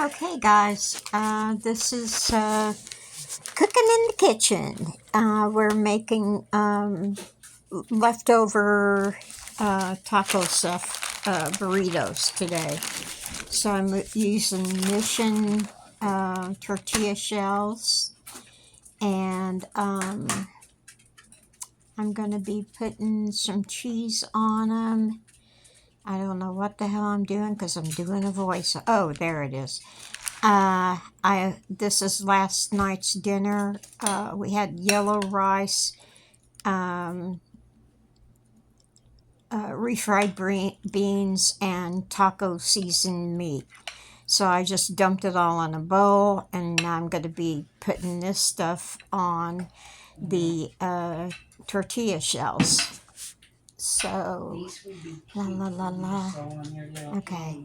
Okay, guys, this is cooking in the kitchen. We're making leftover taco stuff, burritos today. So I'm using Mission tortilla shells, and I'm going to be putting some cheese on them. I don't know what the hell I'm doing because I'm doing a voice. Oh, there it is. This is last night's dinner. We had yellow rice, refried beans, and taco seasoned meat. So I just dumped it all in a bowl, and now I'm going to be putting this stuff on the tortilla shells. So, la la la la. Okay.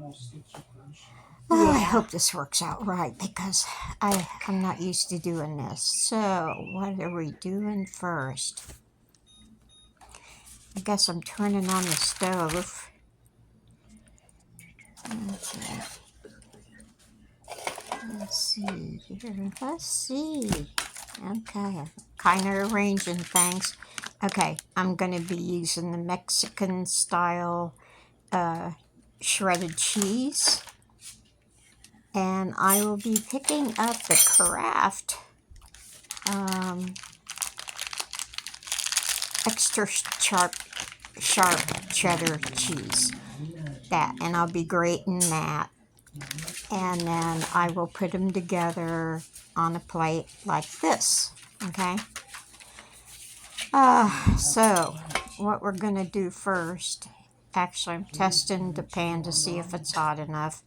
Oh, I hope this works out right because I'm not used to doing this. So, what are we doing first? I guess I'm turning on the stove. Okay. Let's see here. Let's see. Okay. Kind of arranging things. Okay. I'm going to be using the Mexican style shredded cheese. And I will be picking up the Kraft extra sharp cheddar cheese. And I'll be grating that. And then I will put them together on a plate like this. Okay? So, what we're going to do first, actually I'm testing the pan to see if it's hot enough.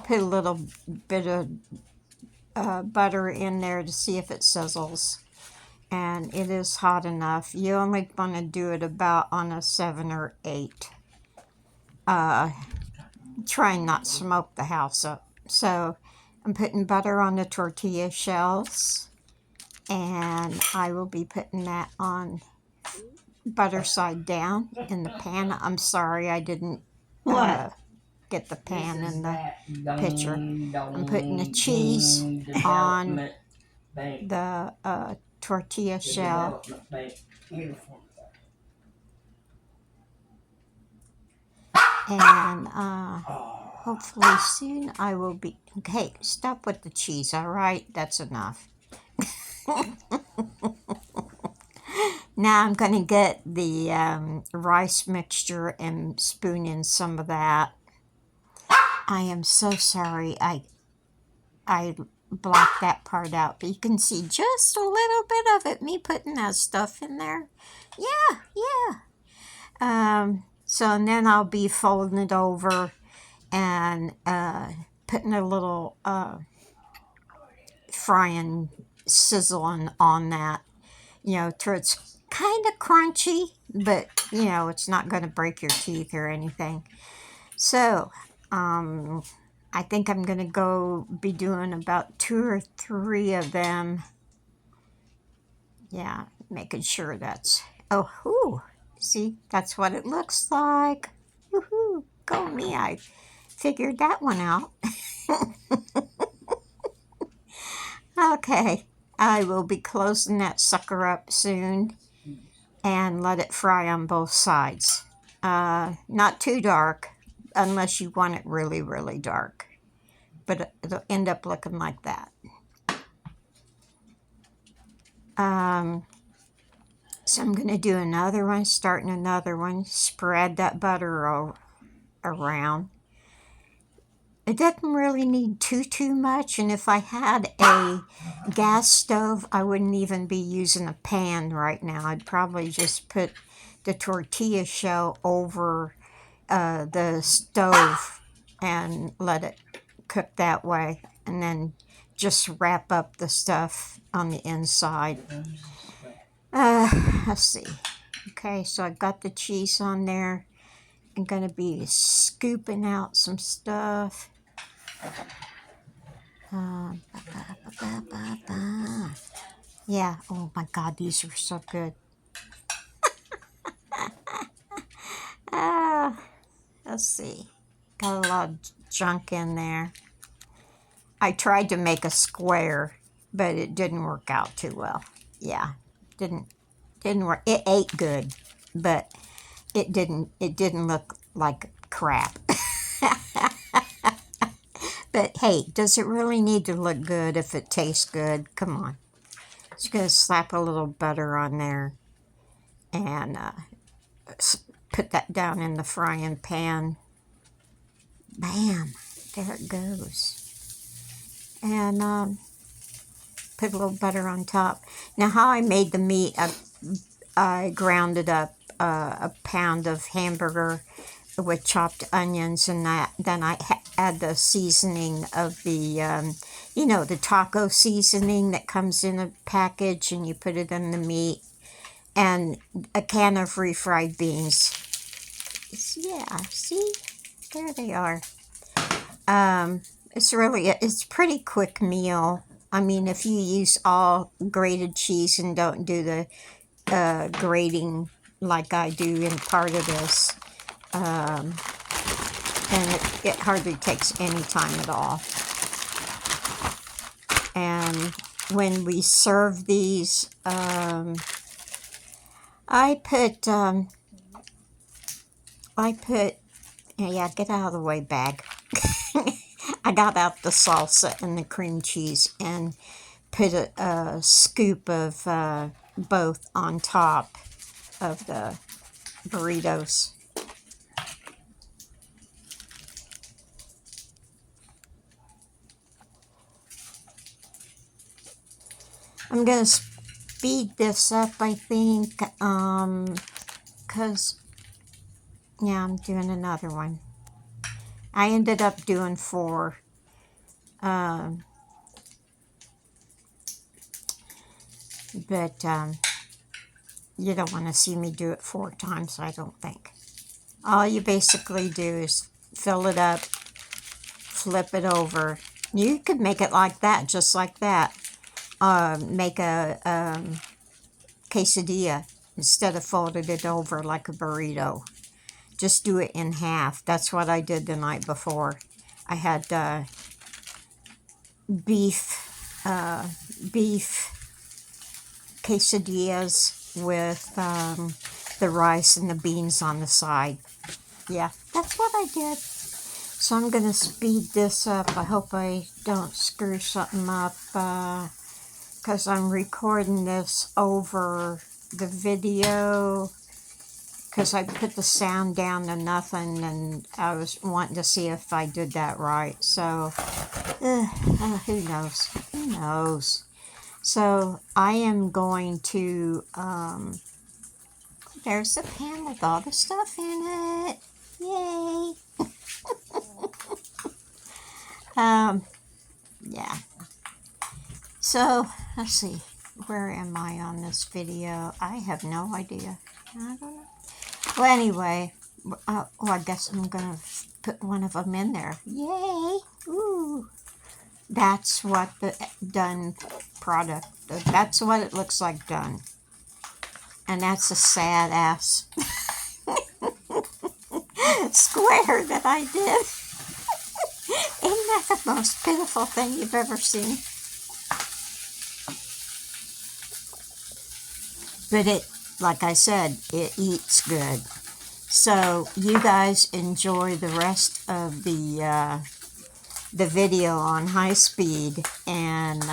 Put a little bit of butter in there to see if it sizzles. And it is hot enough. You only want to do it about on a 7 or 8. Try and not smoke the house up. So I'm putting butter on the tortilla shells, and I will be putting that on butter side down in the pan. I'm sorry I didn't get the pan in the picture. I'm putting the cheese on the tortilla shell. And hopefully soon I will be... Okay, stop with the cheese, all right? That's enough. Now I'm going to get the rice mixture and spoon in some of that. I am so sorry I blocked that part out, but you can see just a little bit of it, me putting that stuff in there. Yeah. So and then I'll be folding it over and putting a little frying sizzling on that, till it's kind of crunchy, but it's not going to break your teeth or anything. So I think I'm going to go be doing about 2 or 3 of them. Yeah, making sure that's... Oh, whoo. See, that's what it looks like. Woohoo, go me, I figured that one out. Okay, I will be closing that sucker up soon and let it fry on both sides. Not too dark, unless you want it really, really dark. But it'll end up looking like that. So I'm going to do another one, starting another one, spread that butter around. It doesn't really need too much, and if I had a gas stove, I wouldn't even be using a pan right now. I'd probably just put the tortilla shell over the stove and let it cook that way, and then just wrap up the stuff on the inside. Let's see. Okay, so I got the cheese on there. I'm going to be scooping out some stuff. Yeah, oh my God, these are so good. Let's see. Got a lot of junk in there. I tried to make a square, but it didn't work out too well. Yeah, didn't work. It ate good, but it didn't look like crap. But hey, does it really need to look good if it tastes good? Come on. Just gonna slap a little butter on there and put that down in the frying pan. Bam, there it goes. And put a little butter on top. Now, how I made the meat, I grounded up a pound of hamburger with chopped onions, and that. Then I add the seasoning of the, the taco seasoning that comes in a package, and you put it in the meat, and a can of refried beans. Yeah, see, there they are. It's a pretty quick meal. I mean, if you use all grated cheese and don't do the grating like I do in part of this, then it hardly takes any time at all. And when we serve these, I put, yeah, get out of the way, bag. I got out the salsa and the cream cheese and put a scoop of both on top of the burritos. I'm going to speed this up, I think, because, yeah, I'm doing another one. I ended up doing 4. But you don't want to see me do it 4 times, I don't think. All you basically do is fill it up, flip it over. You could make it like that, just like that. Make a quesadilla instead of folding it over like a burrito. Just do it in half. That's what I did the night before. I had beef quesadillas with the rice and the beans on the side. Yeah, that's what I did. So I'm going to speed this up. I hope I don't screw something up because I'm recording this over the video because I put the sound down to nothing and I was wanting to see if I did that right. So, who knows? Who knows? So I am going to, there's the pan with all the stuff in it. Yay! Yeah. So, let's see. Where am I on this video? I have no idea. I don't know. Well, anyway, I guess I'm going to put one of them in there. Yay! Ooh! That's what the done product, that's what it looks like done. And that's a sad ass square that I did. Isn't that the most pitiful thing you've ever seen? But it, like I said, it eats good. So you guys enjoy the rest of the video on high speed and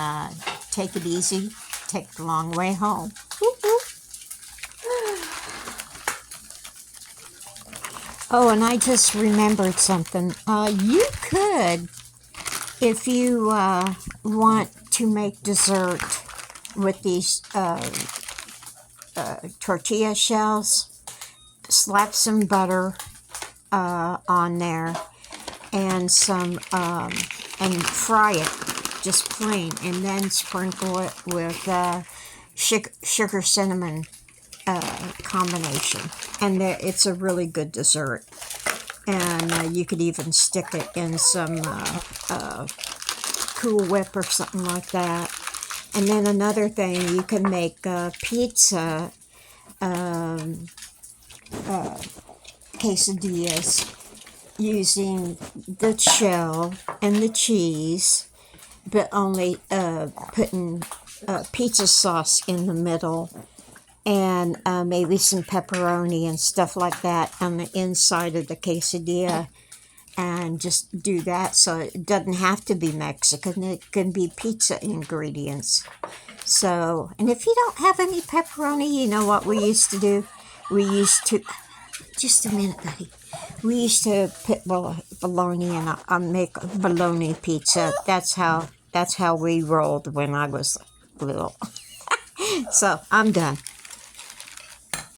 take it easy. Take the long way home. Woo-hoo. Oh, and I just remembered something. You could, if you want to make dessert with these tortilla shells, slap some butter on there and some and fry it just plain, and then sprinkle it with sugar cinnamon combination, and it's a really good dessert. And you could even stick it in some Cool Whip or something like that. And then another thing, you can make pizza quesadillas using the shell and the cheese but only putting pizza sauce in the middle, and maybe some pepperoni and stuff like that on the inside of the quesadilla, and just do that. So it doesn't have to be Mexican, it can be pizza ingredients. So, and if you don't have any pepperoni, you know what we used to do? We used to, just a minute, buddy. We used to put bologna in make bologna pizza. That's how we rolled when I was little. So I'm done.